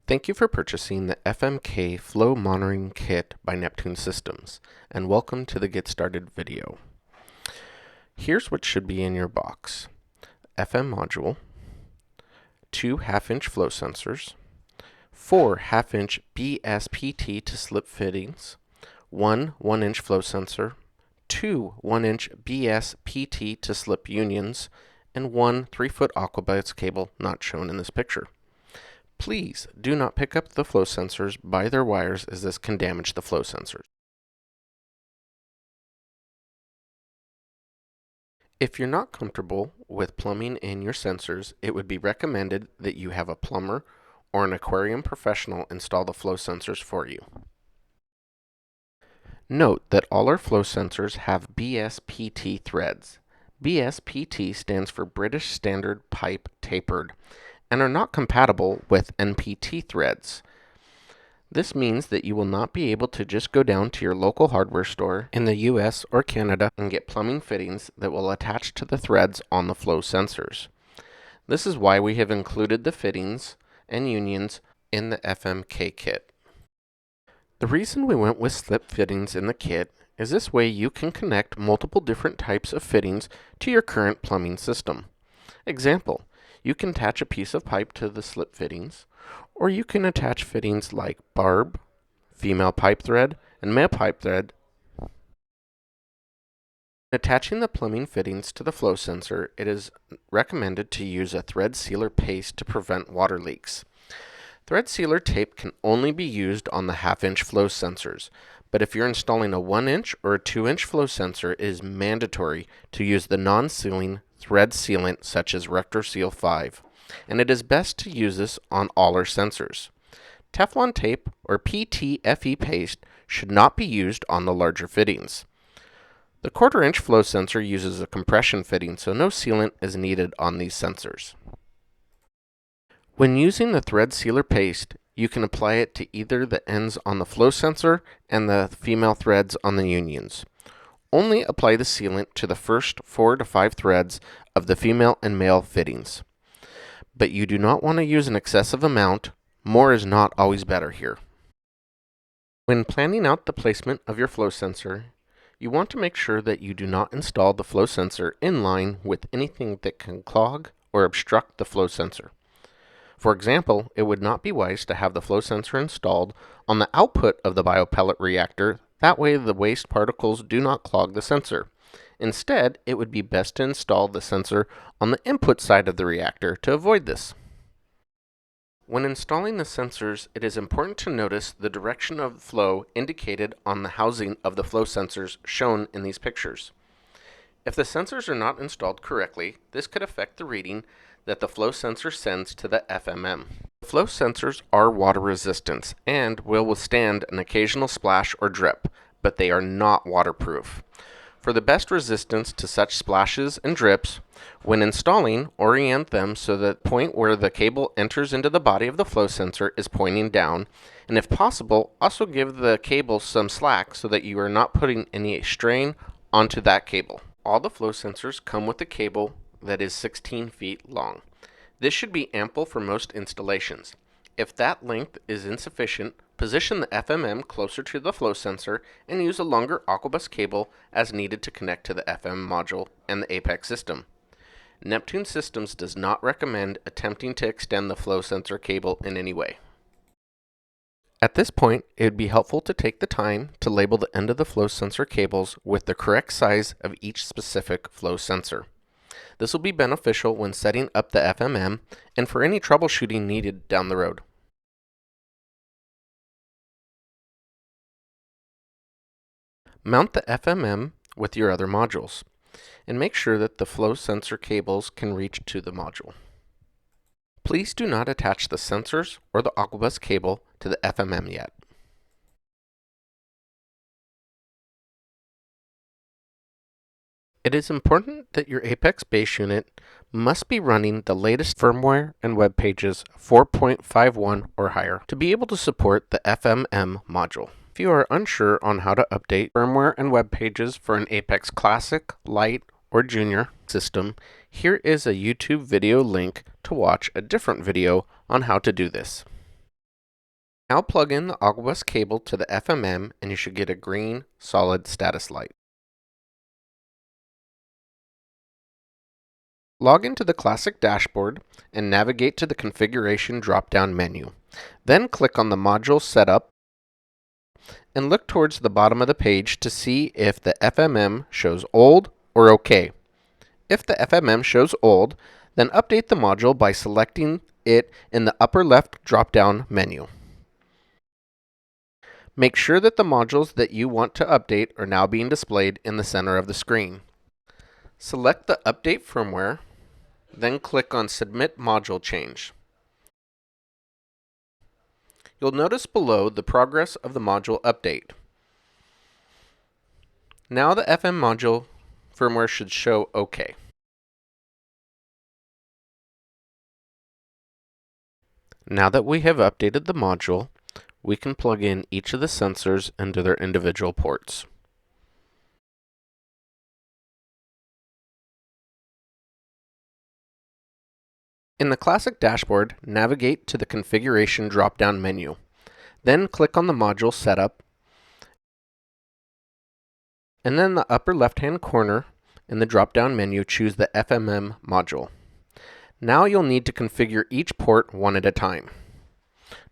Thank you for purchasing the FMK Flow Monitoring Kit by Neptune Systems, and welcome to the Get Started video. Here's what should be in your box. FM module, 2 half-inch flow sensors, 4 half-inch BSPT to slip fittings, 1 1-inch flow sensor, 2 1-inch BSPT to slip unions, and 1 3-foot Aquabus cable not shown in this picture. Please do not pick up the flow sensors by their wires, as this can damage the flow sensors. If you're not comfortable with plumbing in your sensors, it would be recommended that you have a plumber or an aquarium professional install the flow sensors for you. Note that all our flow sensors have BSPT threads. BSPT stands for British Standard Pipe Tapered, and are not compatible with NPT threads. This means that you will not be able to just go down to your local hardware store in the US or Canada and get plumbing fittings that will attach to the threads on the flow sensors. This is why we have included the fittings and unions in the FMK kit. The reason we went with slip fittings in the kit is this way you can connect multiple different types of fittings to your current plumbing system. Example, you can attach a piece of pipe to the slip fittings, or you can attach fittings like barb, female pipe thread, and male pipe thread. Attaching the plumbing fittings to the flow sensor, it is recommended to use a thread sealer paste to prevent water leaks. Thread sealer tape can only be used on the half-inch flow sensors, but if you're installing a 1-inch or a 2-inch flow sensor, it is mandatory to use the non-sealing thread sealant such as RectorSeal 5, and it is best to use this on all our sensors. Teflon tape or PTFE paste should not be used on the larger fittings. The 1/4-inch flow sensor uses a compression fitting, so no sealant is needed on these sensors. When using the thread sealer paste, you can apply it to either the ends on the flow sensor and the female threads on the unions. Only apply the sealant to the first 4 to 5 threads of the female and male fittings. But you do not want to use an excessive amount. More is not always better here. When planning out the placement of your flow sensor, you want to make sure that you do not install the flow sensor in line with anything that can clog or obstruct the flow sensor. For example, it would not be wise to have the flow sensor installed on the output of the biopellet reactor. That way the waste particles do not clog the sensor. Instead, it would be best to install the sensor on the input side of the reactor to avoid this. When installing the sensors, it is important to notice the direction of flow indicated on the housing of the flow sensors shown in these pictures. If the sensors are not installed correctly, this could affect the reading that the flow sensor sends to the FMM. Flow sensors are water resistant and will withstand an occasional splash or drip, but they are not waterproof. For the best resistance to such splashes and drips, when installing, orient them so that the point where the cable enters into the body of the flow sensor is pointing down, and if possible, also give the cable some slack so that you are not putting any strain onto that cable. All the flow sensors come with a cable that is 16 feet long. This should be ample for most installations. If that length is insufficient, position the FMM closer to the flow sensor and use a longer Aquabus cable as needed to connect to the FM module and the Apex system. Neptune Systems does not recommend attempting to extend the flow sensor cable in any way. At this point, it would be helpful to take the time to label the end of the flow sensor cables with the correct size of each specific flow sensor. This will be beneficial when setting up the FMM and for any troubleshooting needed down the road. Mount the FMM with your other modules, and make sure that the flow sensor cables can reach to the module. Please do not attach the sensors or the Aquabus cable to the FMM yet. It is important that your Apex base unit must be running the latest firmware and web pages 4.51 or higher to be able to support the FMM module. If you are unsure on how to update firmware and web pages for an Apex Classic, Lite, or Junior system, here is a YouTube video link to watch a different video on how to do this. Now plug in the Aguas cable to the FMM and you should get a green, solid status light. Log into the Classic dashboard and navigate to the Configuration drop-down menu. Then click on the Module Setup and look towards the bottom of the page to see if the FMM shows old or OK. If the FMM shows old, then update the module by selecting it in the upper left drop-down menu. Make sure that the modules that you want to update are now being displayed in the center of the screen. Select the Update Firmware, then click on Submit Module Change. You'll notice below the progress of the module update. Now the FM module firmware should show OK. Now that we have updated the module, we can plug in each of the sensors into their individual ports. In the Classic dashboard, navigate to the Configuration drop-down menu. Then click on the Module Setup, and then in the upper left-hand corner in the drop-down menu, choose the FMM module. Now you'll need to configure each port one at a time.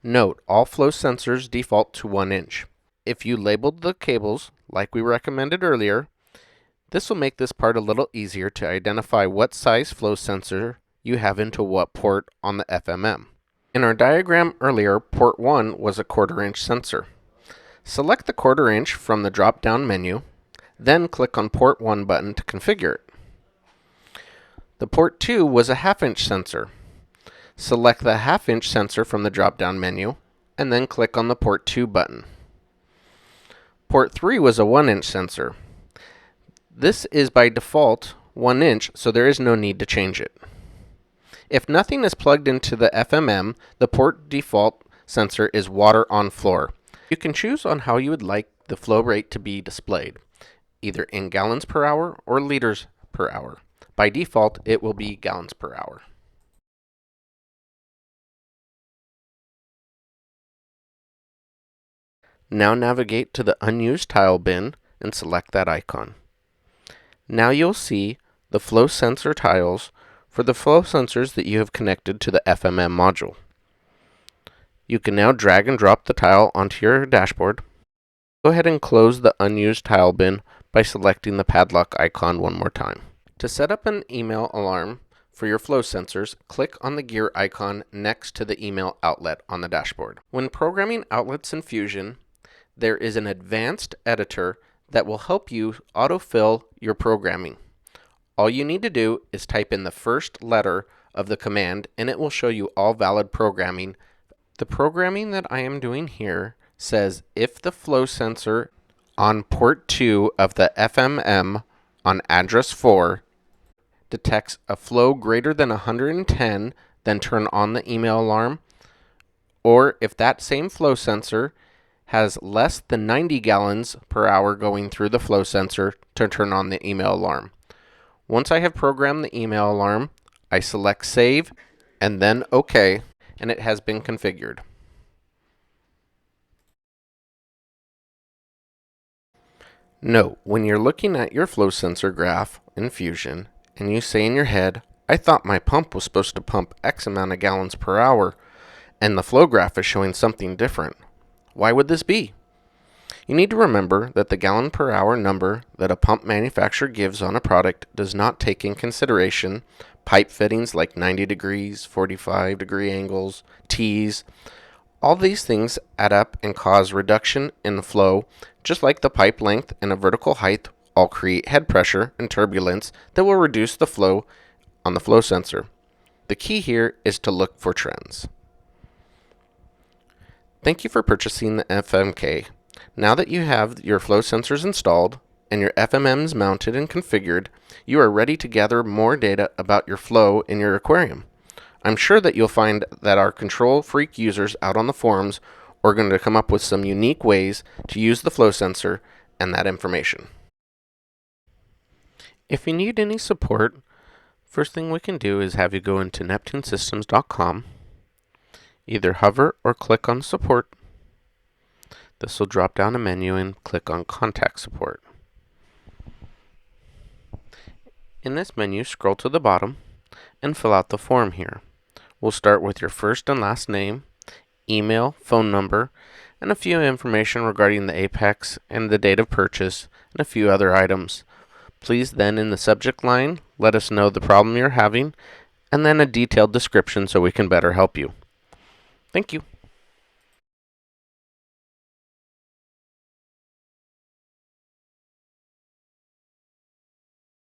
Note, all flow sensors default to 1 inch. If you labeled the cables like we recommended earlier, this will make this part a little easier to identify what size flow sensor you have into what port on the FMM. In our diagram earlier, port 1 was a 1/4 inch sensor. Select the 1/4 inch from the drop-down menu, then click on port 1 button to configure it. The port 2 was a 1/2 inch sensor. Select the 1/2 inch sensor from the drop-down menu, and then click on the port 2 button. Port 3 was a 1 inch sensor. This is by default 1 inch, so there is no need to change it. If nothing is plugged into the FMM, the port default sensor is water on floor. You can choose on how you would like the flow rate to be displayed, either in gallons per hour or liters per hour. By default, it will be gallons per hour. Now navigate to the unused tile bin and select that icon. Now you'll see the flow sensor tiles for the flow sensors that you have connected to the FMM module. You can now drag and drop the tile onto your dashboard. Go ahead and close the unused tile bin by selecting the padlock icon one more time. To set up an email alarm for your flow sensors, click on the gear icon next to the email outlet on the dashboard. When programming outlets in Fusion, there is an advanced editor that will help you autofill your programming. All you need to do is type in the first letter of the command and it will show you all valid programming. The programming that I am doing here says if the flow sensor on port 2 of the FMM on address 4 detects a flow greater than 110, then turn on the email alarm, or if that same flow sensor has less than 90 gallons per hour going through the flow sensor, to turn on the email alarm. Once I have programmed the email alarm, I select Save and then OK, and it has been configured. Note, when you're looking at your flow sensor graph in Fusion and you say in your head, I thought my pump was supposed to pump X amount of gallons per hour, and the flow graph is showing something different. Why would this be? You need to remember that the gallon per hour number that a pump manufacturer gives on a product does not take in consideration pipe fittings like 90 degrees, 45 degree angles, T's. All these things add up and cause reduction in flow, just like the pipe length and a vertical height all create head pressure and turbulence that will reduce the flow on the flow sensor. The key here is to look for trends. Thank you for purchasing the FMK. Now that you have your flow sensors installed and your FMMs mounted and configured, you are ready to gather more data about your flow in your aquarium. I'm sure that you'll find that our control freak users out on the forums are going to come up with some unique ways to use the flow sensor and that information. If you need any support, first thing we can do is have you go into neptunesystems.com, either hover or click on support, This will drop down a menu and click on Contact Support. In this menu, scroll to the bottom and fill out the form here. We'll start with your first and last name, email, phone number, and a few information regarding the Apex and the date of purchase, and a few other items. Please then, in the subject line, let us know the problem you're having, and then a detailed description so we can better help you. Thank you.